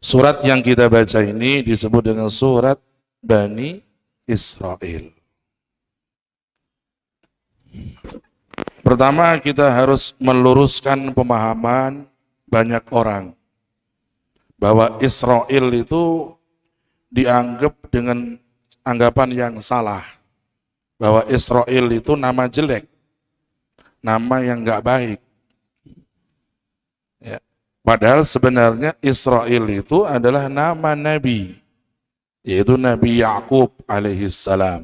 Surat yang kita baca ini disebut dengan surat Bani Israel. Pertama, kita harus meluruskan pemahaman banyak orang bahwa Israel itu dianggap dengan anggapan yang salah, bahwa Israel itu nama jelek, nama yang nggak baik. Ya. Padahal sebenarnya Israel itu adalah nama Nabi, yaitu Nabi Yakub alaihissalam.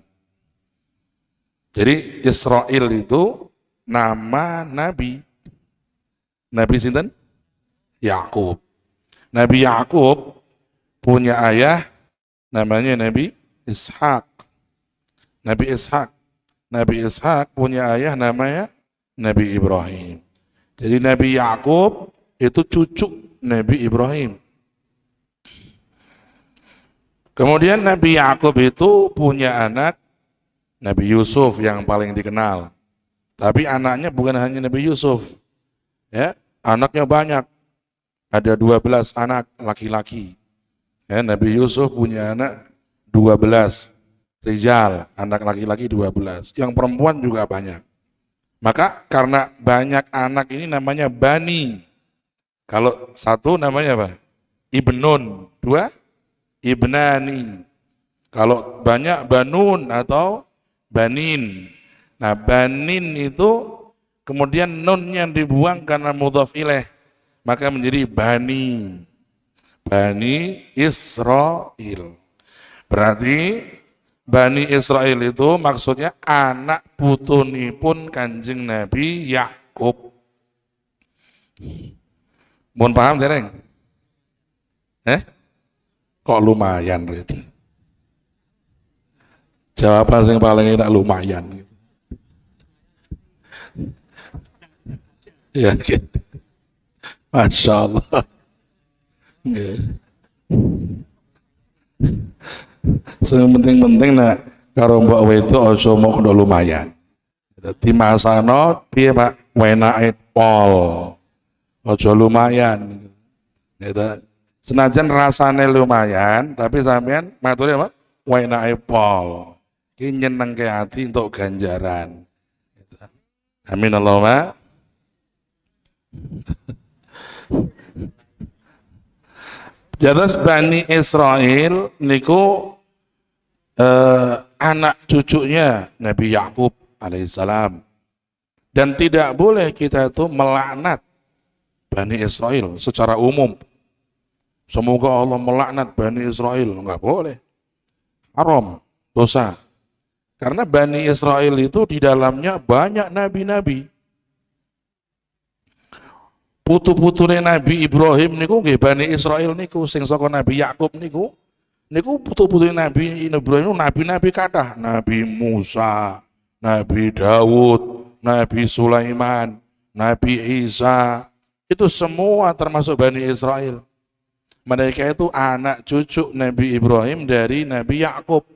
Jadi Israel itu nama Nabi. Nabi sinten? Yakub. Nabi Yakub punya ayah namanya Nabi Ishak. Nabi Ishak. Nabi Ishak punya ayah namanya Nabi Ibrahim. Jadi Nabi Yakub itu cucu Nabi Ibrahim. Kemudian Nabi Yakub itu punya anak Nabi Yusuf yang paling dikenal. Tapi anaknya bukan hanya Nabi Yusuf. Ya, anaknya banyak. Ada 12 anak laki-laki. Ya, Nabi Yusuf punya anak 12 rijal, anak laki-laki 12. Yang perempuan juga banyak. Maka karena banyak anak ini namanya Bani. Kalau satu namanya apa? Ibnun. Dua? Ibnani. Kalau banyak Banun atau Banin. Nah, Banin itu kemudian nun yang dibuang karena mudhaf ilaih, maka menjadi Bani. Bani Israel. Berarti Bani Israel itu maksudnya anak putunipun Kanjeng Nabi Yakub. Mohon paham dereng? Kok lumayan gitu. Jawaban yang paling enak lumayan gitu. Ya, gitu. Masya Allah. Yang penting-penting nak karo mbak wedo aja mau kudu lumayan. Dadi masano piye Pak? Wenake pol. Aja lumayan. Gitu. Senajan rasane lumayan, tapi sampean maturi apa? Wenake pol. Ki nyenengke ati untuk ganjaran. Gitu. Amin Allahumma. Terus Bani Israel niku anak cucunya Nabi Yakub alaihissalam, dan tidak boleh kita itu melaknat Bani Israel secara umum. Semoga Allah melaknat Bani Israel, enggak boleh, haram, dosa. Karena Bani Israel itu di dalamnya banyak nabi-nabi. Putu-putune Nabi Ibrahim niku nggih Bani Israel niku, sing saka Nabi Yakub niku putu-putune Nabi Ibrahim nabi-nabi kathah, Nabi Musa, Nabi Daud, Nabi Sulaiman, Nabi Isa, itu semua termasuk Bani Israel. Mereka itu anak cucu Nabi Ibrahim dari Nabi Yakub.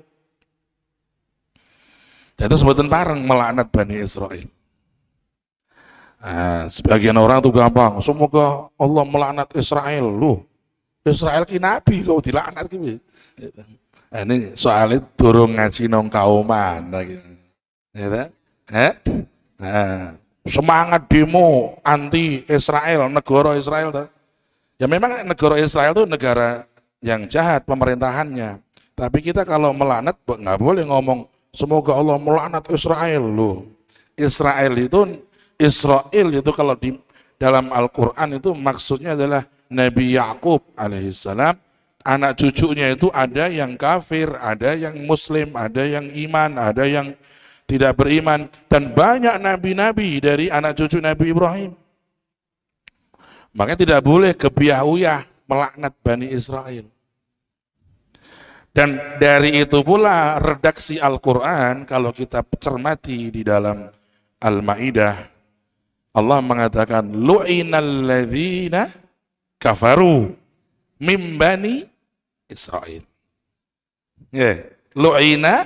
Dan itu sebutan bareng melaknat Bani Israel. Nah, sebagian orang tuh gampang, semoga Allah melaknat Israel. Loh, Israel ki nabi kok dilaknat ki. Nah, ini soalnya durung ngaji nang kauman gitu. Nah, semangat demo anti Israel, negara Israel tuh. Ya memang negara Israel itu negara yang jahat pemerintahannya. Tapi kita kalau melaknat nggak boleh ngomong semoga Allah melaknat Israel. Loh, Israel itu kalau di dalam Al-Quran itu maksudnya adalah Nabi Yakub alaihissalam. Anak cucunya itu ada yang kafir, ada yang muslim, ada yang iman, ada yang tidak beriman. Dan banyak nabi-nabi dari anak cucu Nabi Ibrahim. Makanya tidak boleh kebiahuyah melaknat Bani Israel. Dan dari itu pula redaksi Al-Quran kalau kita cermati di dalam Al-Ma'idah, Allah mengatakan lu'inal ladzina kafaru mim bani Israel. Ya, lu'ina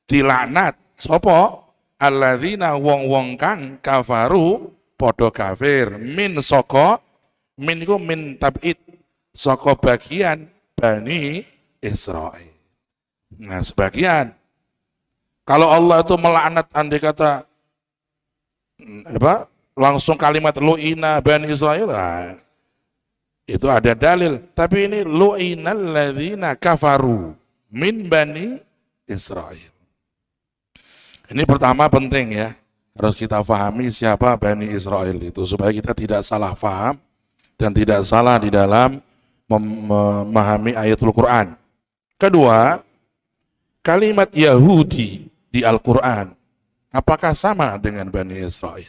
dilaknat sapa alladzina wong-wong kang kafaru padha kafir min saka min iku min tab'id saka bagian Bani Israil. Nah, sebagian kalau Allah itu melaknat andai kata langsung kalimat lu'ina Bani Israil, nah, itu ada dalil. Tapi ini lu'inal ladzina kafaru min Bani Israil. Ini pertama penting ya, harus kita pahami siapa Bani Israil itu supaya kita tidak salah paham dan tidak salah di dalam memahami ayatul Quran. Kedua, kalimat Yahudi di Al-Quran apakah sama dengan Bani Israil?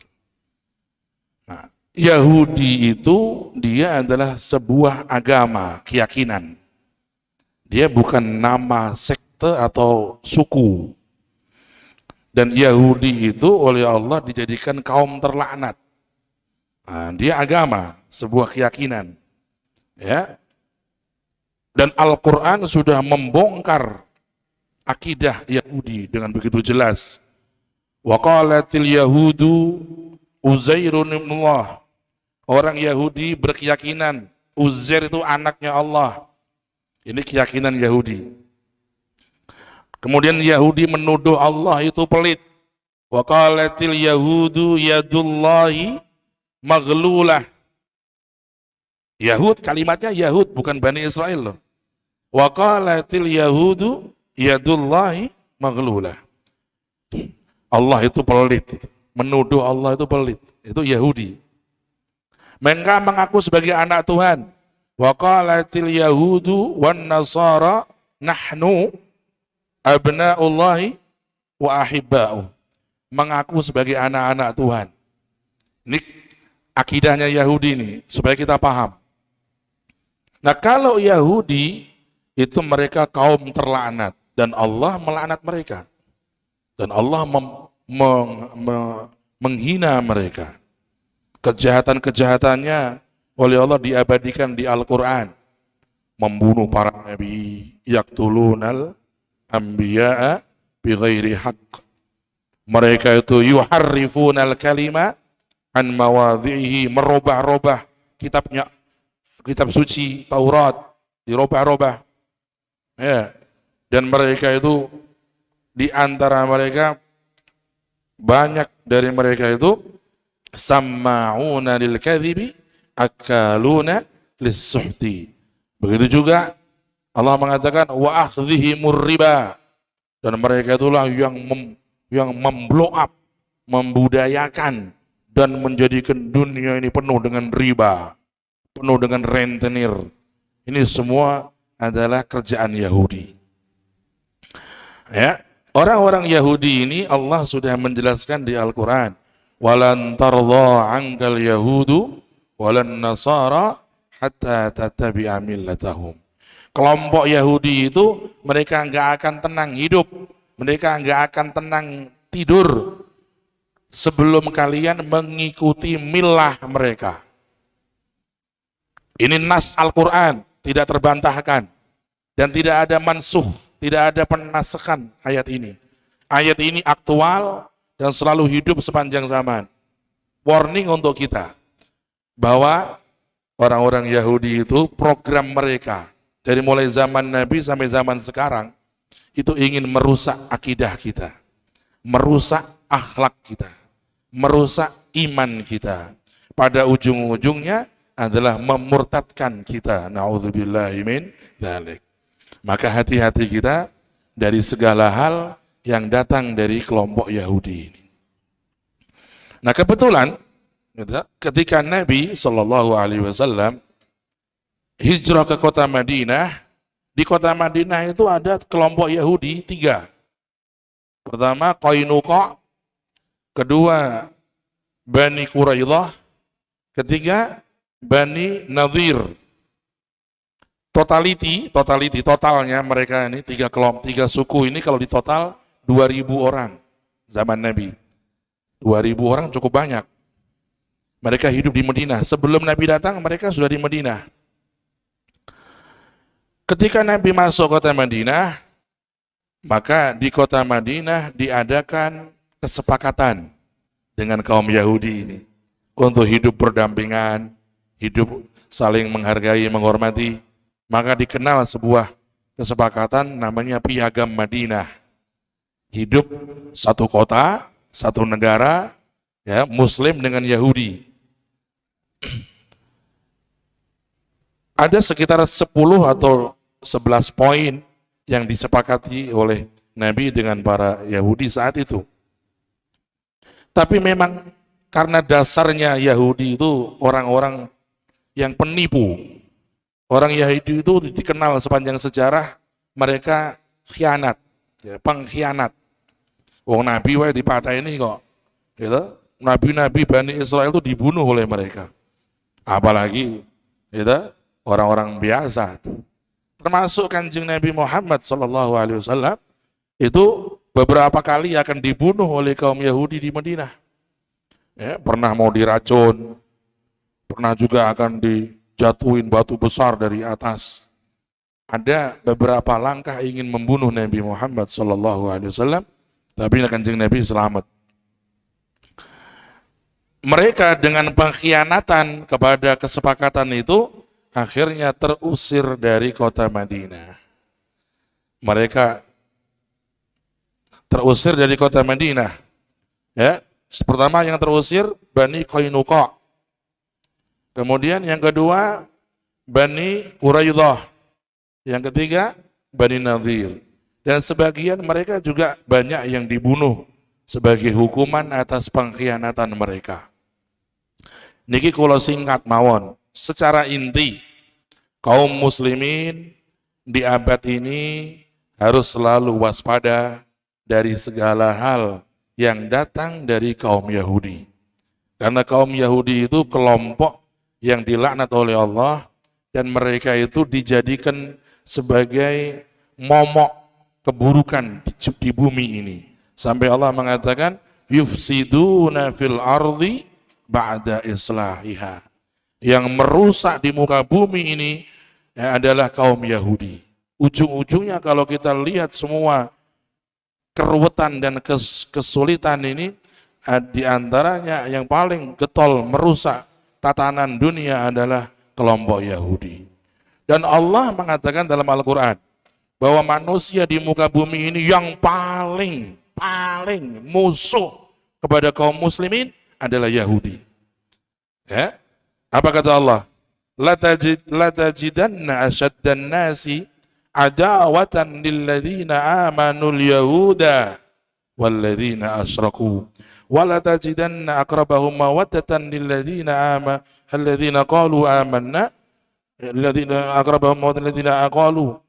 Nah, Yahudi itu dia adalah sebuah agama, keyakinan. Dia bukan nama sekte atau suku. Dan Yahudi itu oleh Allah dijadikan kaum terlaknat. Nah, dia agama, sebuah keyakinan. Ya. Dan Al-Quran sudah membongkar akidah Yahudi dengan begitu jelas. Wa qalatil yahudu Uzairun ibnullah. Orang Yahudi berkeyakinan Uzair itu anaknya Allah. Ini keyakinan Yahudi. Kemudian Yahudi menuduh Allah itu pelit. Wa qalatil yahudu yadullahi maghlulah. Yahud, kalimatnya Yahud, bukan Bani Israil loh. Wa qalatil yahudu yadullahi maghlulah. Allah itu pelit. Menuduh Allah itu pelit. Itu Yahudi. Mereka mengaku sebagai anak Tuhan. Wa qalatil yahudu wan nasara nahnu abna'ullahi wa ahibba'u. Mengaku sebagai anak-anak Tuhan. Ini akidahnya Yahudi ini, supaya kita paham. Nah, kalau Yahudi itu mereka kaum terlaknat dan Allah melaknat mereka. Dan Allah menghina mereka. Kejahatan-kejahatannya oleh Allah diabadikan di Al-Quran. Membunuh para nabi, yaktulunal anbiya'a bighairi haqq. Mereka itu yuharrifunal kalima an mawadhihi, merubah-rubah kitab suci Taurat, dirubah-rubah. Ya. Dan mereka itu di antara mereka banyak dari mereka itu samma'una lil kadhibi akaluna lis-suhti. Begitu juga Allah mengatakan wa akhdhihimur riba, dan mereka itulah yang memblow up, membudayakan dan menjadikan dunia ini penuh dengan riba, penuh dengan rentenir. Ini semua adalah kerjaan Yahudi. Ya, orang-orang Yahudi ini Allah sudah menjelaskan di Al-Quran, walan tardha 'ankal yahudu walan nasara hatta tattabi'a millatahum. Kelompok Yahudi itu mereka enggak akan tenang hidup, mereka enggak akan tenang tidur sebelum kalian mengikuti milah mereka. Ini nas Al-Quran, tidak terbantahkan dan tidak ada mansuh, tidak ada penasakhan ayat ini. Ayat ini aktual dan selalu hidup sepanjang zaman. Warning untuk kita bahwa orang-orang Yahudi itu program mereka dari mulai zaman Nabi sampai zaman sekarang itu ingin merusak akidah kita, merusak akhlak kita, merusak iman kita. Pada ujung-ujungnya adalah memurtadkan kita. Na'udzubillahi min dzalik. Maka hati-hati kita dari segala hal yang datang dari kelompok Yahudi ini. Nah, kebetulan ketika Nabi SAW hijrah ke kota Madinah, di kota Madinah itu ada kelompok Yahudi 3. Pertama Qainuqa, kedua Bani Quraidah, ketiga Bani Nadhir. Totalnya mereka ini 3 suku ini kalau ditotal 2.000 orang zaman Nabi. 2.000 orang cukup banyak. Mereka hidup di Madinah. Sebelum Nabi datang mereka sudah di Madinah. Ketika Nabi masuk kota Madinah, maka di kota Madinah diadakan kesepakatan dengan kaum Yahudi ini untuk hidup berdampingan, hidup saling menghargai, menghormati, maka dikenal sebuah kesepakatan namanya Piagam Madinah. Hidup satu kota, satu negara, ya, Muslim dengan Yahudi. Ada sekitar 10 atau 11 poin yang disepakati oleh Nabi dengan para Yahudi saat itu. Tapi memang karena dasarnya Yahudi itu orang-orang yang penipu. Orang Yahudi itu dikenal sepanjang sejarah mereka khianat, ya, pengkhianat. Wong Nabi wae dipataini kok. Gitu. Nabi-nabi Bani Israel itu dibunuh oleh mereka. Apalagi gitu, orang-orang biasa. Termasuk Kanjeng Nabi Muhammad SAW itu beberapa kali akan dibunuh oleh kaum Yahudi di Madinah. Ya, pernah mau diracun, pernah juga akan dijatuhin batu besar dari atas. Ada beberapa langkah ingin membunuh Nabi Muhammad SAW, tapi Kanjeng Nabi selamat. Mereka dengan pengkhianatan kepada kesepakatan itu akhirnya terusir dari kota Madinah. Mereka terusir dari kota Madinah. Ya, pertama yang terusir Bani Qainuqa. Kemudian yang kedua Bani Quraidah. Yang ketiga Bani Nadhir. Dan sebagian mereka juga banyak yang dibunuh sebagai hukuman atas pengkhianatan mereka. Niki kula singkat mawon. Secara inti, kaum muslimin di abad ini harus selalu waspada dari segala hal yang datang dari kaum Yahudi. Karena kaum Yahudi itu kelompok yang dilaknat oleh Allah dan mereka itu dijadikan sebagai momok keburukan di bumi ini. Sampai Allah mengatakan yufsiduna fil ardi ba'da islahiha. Yang merusak di muka bumi ini ya, adalah kaum Yahudi. Ujung-ujungnya kalau kita lihat semua keruwetan dan kesulitan ini, di antaranya yang paling getol merusak tatanan dunia adalah kelompok Yahudi. Dan Allah mengatakan dalam Al-Quran bahwa manusia di muka bumi ini yang paling musuh kepada kaum muslimin adalah Yahudi. Ya, apa kata Allah? La tajidanna asyaddan nasi adawatan lilladzina amanul yahuda walladzina asyraku wa la tajidanna aqrabahum mawaddatan lilladzina alladzina qalu amanna alladzina aqrabahum mawaddatan alladzina qalu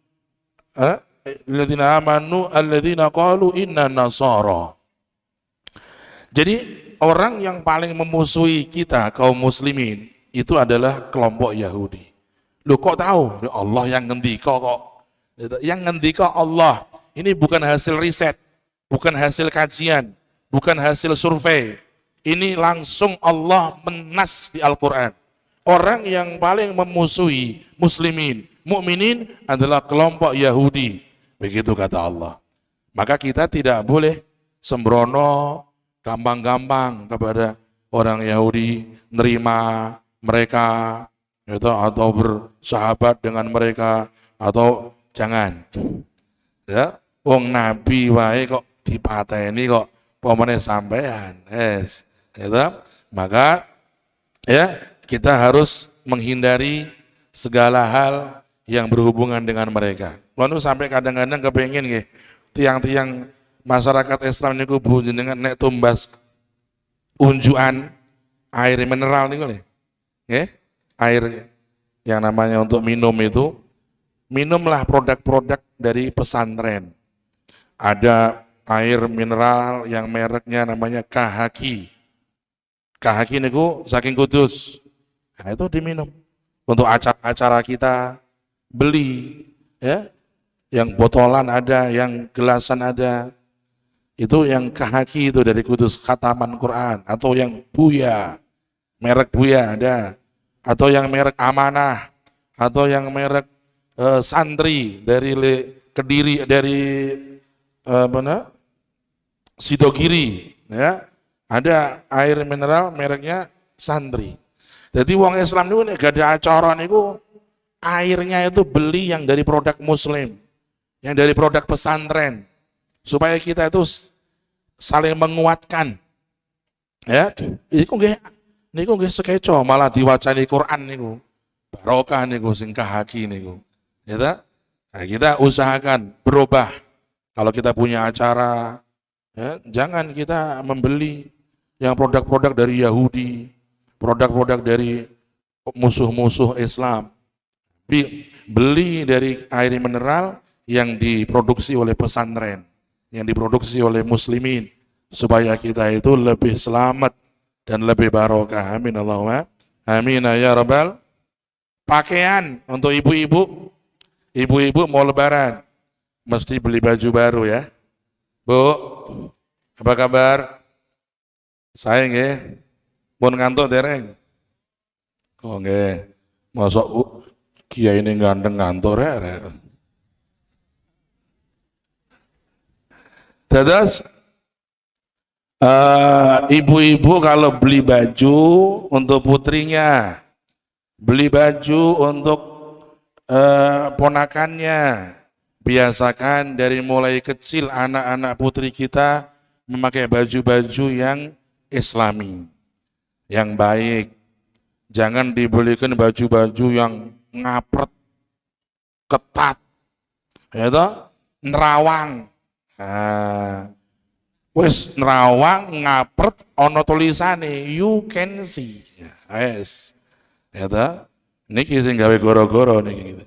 alladzina amanu alladzina qalu inna nasara. Jadi orang yang paling memusuhi kita kaum muslimin itu adalah kelompok Yahudi. Lu kok tahu? Allah yang ngendika kok. Yang ngendika Allah. Ini bukan hasil riset, bukan hasil kajian, bukan hasil survei. Ini langsung Allah menas di Al-Quran. Orang yang paling memusuhi muslimin, mukminin adalah kelompok Yahudi. Begitu kata Allah. Maka kita tidak boleh sembrono, gampang-gampang kepada orang Yahudi, nerima mereka gitu, atau bersahabat dengan mereka, atau jangan. Ya, wong Nabi wae kok dipateni kok pomene sampean. Gitu. Maka ya kita harus menghindari segala hal yang berhubungan dengan mereka. Lalu sampai kadang-kadang kepengen nggih tiang-tiang masyarakat Islam niku bu jenengan nek tumbas unjukan air mineral niku lho. Nggih, air yang namanya untuk minum itu, minumlah produk-produk dari pesantren. Ada air mineral yang mereknya namanya Kahaki. Kahaki niku saking Kudus. Nah, itu diminum. Untuk acara-acara kita beli ya. Yang botolan ada, yang gelasan ada. Itu yang Kahaki itu dari Kudus, khataman Quran, atau yang Buya, merek Buya ada, atau yang merek Amanah, atau yang merek Santri dari Kediri, dari mana? Sidogiri, ya. Ada air mineral mereknya Santri. Jadi wong Islam niku nek gak ada acara niku airnya itu beli yang dari produk muslim, yang dari produk pesantren, supaya kita itu saling menguatkan. Ya, niku nggih sekeco malah diwacani Quran niku. Barokah niku sing kahaki niku. Ya ta? Nah, kita usahakan berubah. Kalau kita punya acara, ya, jangan kita membeli yang produk-produk dari Yahudi, produk-produk dari musuh-musuh Islam. Beli dari air mineral yang diproduksi oleh pesantren, yang diproduksi oleh muslimin, supaya kita itu lebih selamat dan lebih barokah. Amin Allahumma amin ya rabbal. Pakaian untuk ibu-ibu, ibu-ibu mau lebaran mesti beli baju baru ya. Bu, apa kabar? Saya nggih pun ngantuk dereng. Oh nggih. Masuk kiai ini ganteng ngantuk rek. Terus ibu-ibu kalau beli baju untuk putrinya, beli baju untuk ponakannya, biasakan dari mulai kecil anak-anak putri kita memakai baju-baju yang Islami, yang baik. Jangan dibelikan baju-baju yang ngapret, ketat, ya toh, nerawang. Wis nerawang ngapret ono tulisane you can see. Yes. Ya toh. Niki sing gawe goro-goro niki gitu.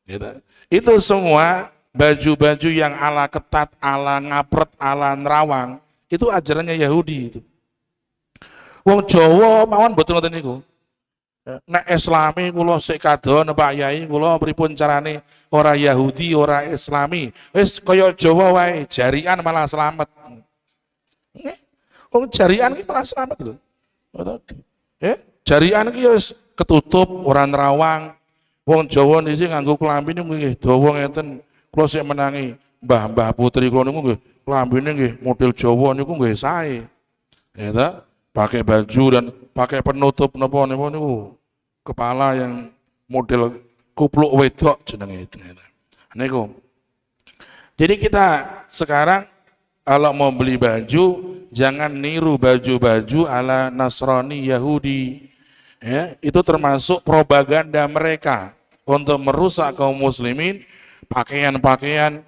Gitu. Itu semua baju-baju yang ala ketat, ala ngapret, ala nerawang, itu ajarannya Yahudi itu. Wong Jawa mawon mboten ngoten niku. Nek Islami kula sik kadon Pak Yai, kula pripun carane ora Yahudi, ora Islami. Wis kaya Jawa wae, jarian malah selamat. Wong jarian ki malah selamat lho. Jarian ki wis ketutup, ora nerawang. Wong Jawa niki nganggo klambi niku nggih dawa ngeten. Kula sik menangi mbah-mbah putri kula niku nggih klambine nggih model Jawa niku nggih sae. Ya ta? Pakai baju dan pakai penutup napa niku kepala yang model kupluk wedok jenenge niku. Jadi kita sekarang kalau mau beli baju jangan niru baju-baju ala Nasrani Yahudi. Ya, itu termasuk propaganda mereka untuk merusak kaum muslimin. Pakaian-pakaian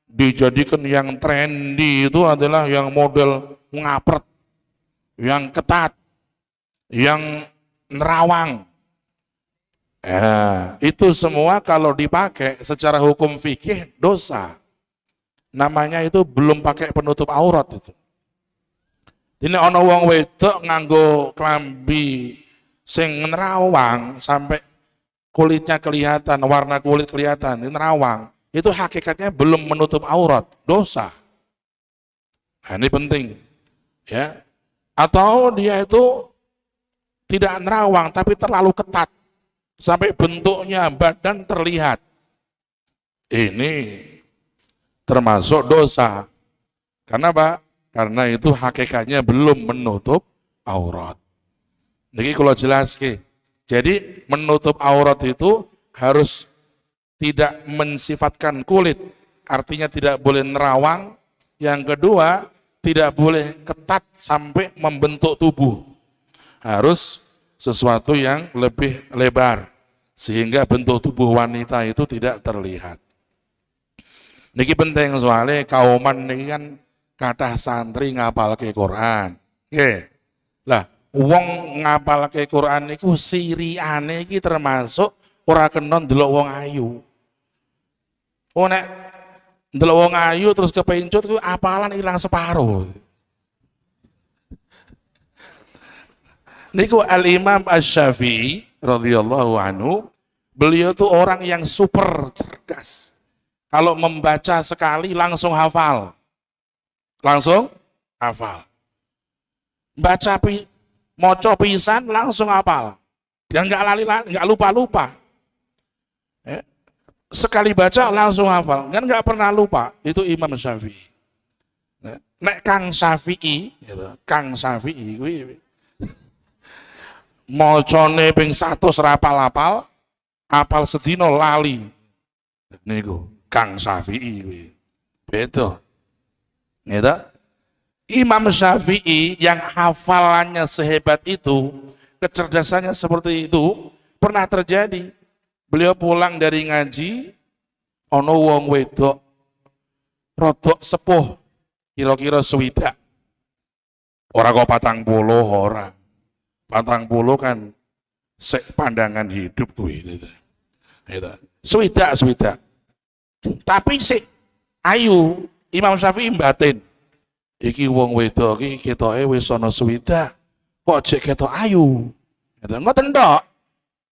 dijadikan yang trendy itu adalah yang model ngapret, yang ketat, yang nerawang. Itu semua kalau dipakai secara hukum fikih dosa. Namanya itu belum pakai penutup aurat itu. Ini ana wong wedok nganggo klambi sing nerawang sampai kulitnya kelihatan, warna kulit kelihatan, ini nerawang. Itu hakikatnya belum menutup aurat, dosa. Nah, ini penting. Ya. Atau dia itu tidak nerawang tapi terlalu ketat sampai bentuknya badan terlihat. Ini termasuk dosa. Karena apa? Karena itu hakikatnya belum menutup aurat. Niki kalau jelas ke. Jadi menutup aurat itu harus tidak mensifatkan kulit. Artinya tidak boleh nerawang. Yang kedua, tidak boleh ketat sampai membentuk tubuh. Harus sesuatu yang lebih lebar sehingga bentuk tubuh wanita itu tidak terlihat. Niki penting soalnya kauman niki kan kathah santri ngapalke Quran. Nggih. Lah, wong ngapalke Quran niku siriane iki termasuk ora kena ndelok wong ayu. Oh nek ndelok wong ayu terus kepencut ku apalan ilang separuh. Niku Al-Imam Asy-Syafi'i radhiyallahu anhu, beliau tuh orang yang super cerdas. Kalau membaca sekali langsung hafal. Langsung hafal. Baca maca pisan langsung hafal. Dia enggak lali-lali, enggak lupa-lupa. Sekali baca langsung hafal, kan enggak pernah lupa. Itu Imam Syafi'i. Nek Kang Syafi'i, gitu. Kang Syafi'i kuwi Mocone ping 100 rapal-apal, apal sedina lali. Niku Kang Syafi'i kuwi. Beda. Gitu. Imam Syafi'i yang hafalannya sehebat itu, kecerdasannya seperti itu, pernah terjadi. Beliau pulang dari ngaji, ono wong wedok rodok sepuh, kira-kira swidak. Ora kok 40 ora. 40 kan sek pandangan hidup kuwi gitu. Gitu. Swidak. Tapi sik ayu, Imam Syafi'i batin. Iki wong wedok iki ketoke wis ana swidak. Kok jek ketok ayu. Gitu. Ngoten tok.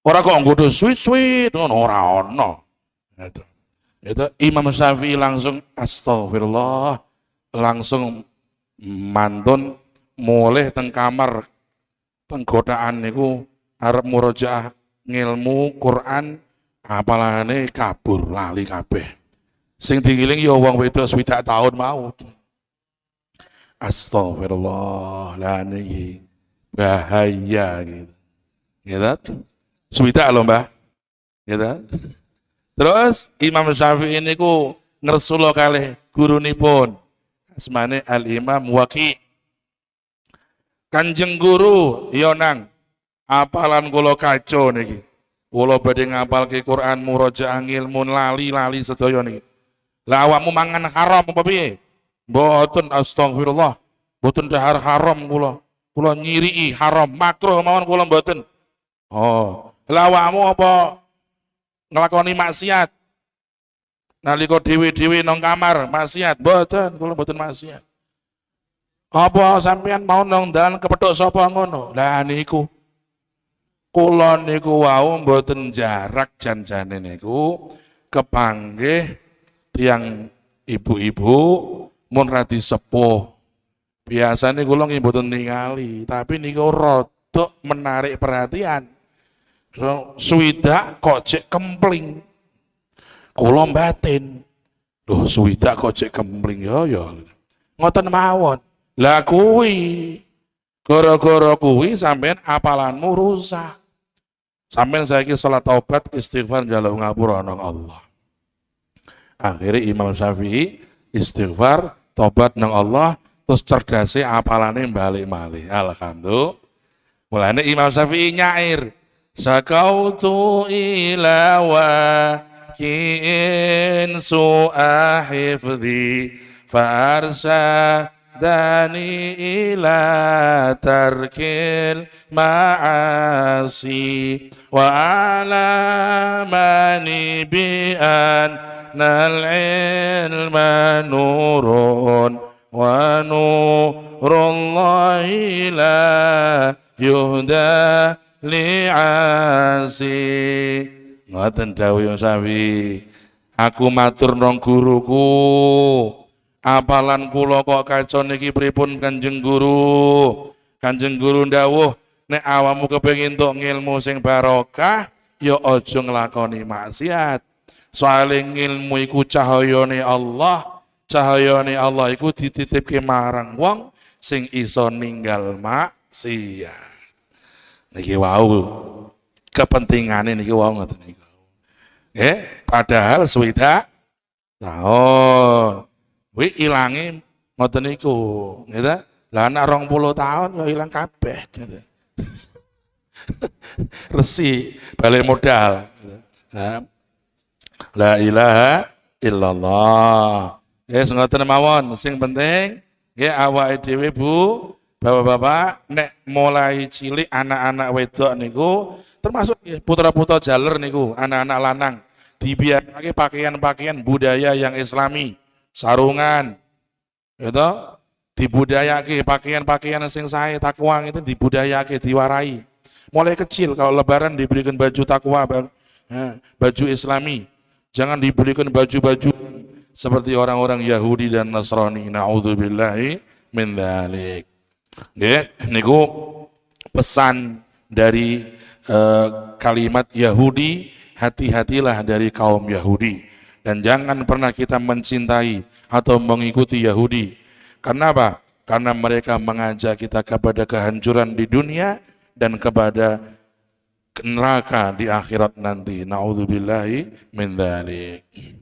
Ora kok nggodho sweet ngono ora ana. Gitu. Itu Imam Syafi'i langsung astagfirullah, langsung mantun mulih teng kamar penggodaan niku arep murojaah ngilmu Quran apalane kabur lali kabeh. Sing digiling ya wong wedok 20 tahun mau. Astagfirullah, lah niki bahaya gitu. Gitu. 20 lho, Mbah. Gitu. Terus Imam Syafi'i niku ngersula kalih gurunipun asmane Al-Imam Waqi'. Kanjeng guru, ya nang, apalan kula kacau niki. Kula badhe ngapalke Quran murojaah ngilmu lali sedaya niki. Lah awakmu mangan haram apa piye? Mboten, astagfirullah. Mboten dahar haram kula. Kula nyirii haram, makruh mawon kula mboten. Oh, lah awakmu apa nglakoni maksiat? Nalika dhewe-dhewe nang kamar maksiat? Mboten, kula mboten maksiat. Apa sampean mau nang dalan kepethuk sapa ngono? Lah niku kula niku wau mboten jarak janjane niku kepanggih tiyang ibu-ibu mun radi sepuh. Biasane kula nggih mboten ningali, tapi niku rada menarik perhatian. Swidak kok cek kempling. Kula batin. Loh, swidak kok cek kempling ya. Ngoten mawon. Lah kuwi gara-gara kuwi sampean apalanmu rusak. Sampean saiki salat taubat istighfar njaluk ngapura nang Allah. Akhirnya Imam Syafi'i istighfar taubat nang Allah terus cerdase apalane balik-malih. Alhamdulillah. Mulane Imam Syafi'i nyair sakautu ila waki'in su'a hifdhi farsa dani ila tarkil ma'asi wa alamani bi'an nal ilma nurun wa nurullahi la yuhda li'asi. Ngoten dawuh Syafi'i, aku matur nang guruku, apalan kula kok kacau niki pripun Kanjeng Guru. Kanjeng Guru ndawuh nek awakmu kepengin entuk ngilmu sing barokah ya aja nglakoni maksiat. Soale ngilmu iku cahayane Allah. Cahayane Allah iku dititipke marang wong sing iso ninggal maksiat. Niki wau kepentingane niki wau ngoten niku. Padahal swidak tahun. Wi ilange ngoten niku, gitu. Lah anak 20 tahun ya ilang kabeh gitu. Resi balik modal gitu. La ilaha illallah. Ngoten mawon, sing penting nggih awake dhewe Bu, bapak-bapak nek mulai cilik anak-anak wedok niku termasuk putra-putra jaler niku, anak-anak lanang dibiarake pakaian-pakaian budaya yang islami. Sarungan itu dibudayake, pakaian-pakaian sing sae takwa itu dibudayake, diwarai. Mulai kecil kalau lebaran diberikan baju takwa, baju islami. Jangan diberikan baju-baju seperti orang-orang Yahudi dan Nasrani. Na'udzubillahi min dzalik. Niku pesan dari kalimat Yahudi, hati-hatilah dari kaum Yahudi. Dan jangan pernah kita mencintai atau mengikuti Yahudi. Karena apa? Karena mereka mengajak kita kepada kehancuran di dunia dan kepada neraka di akhirat nanti. Na'udzubillahi min dzalik.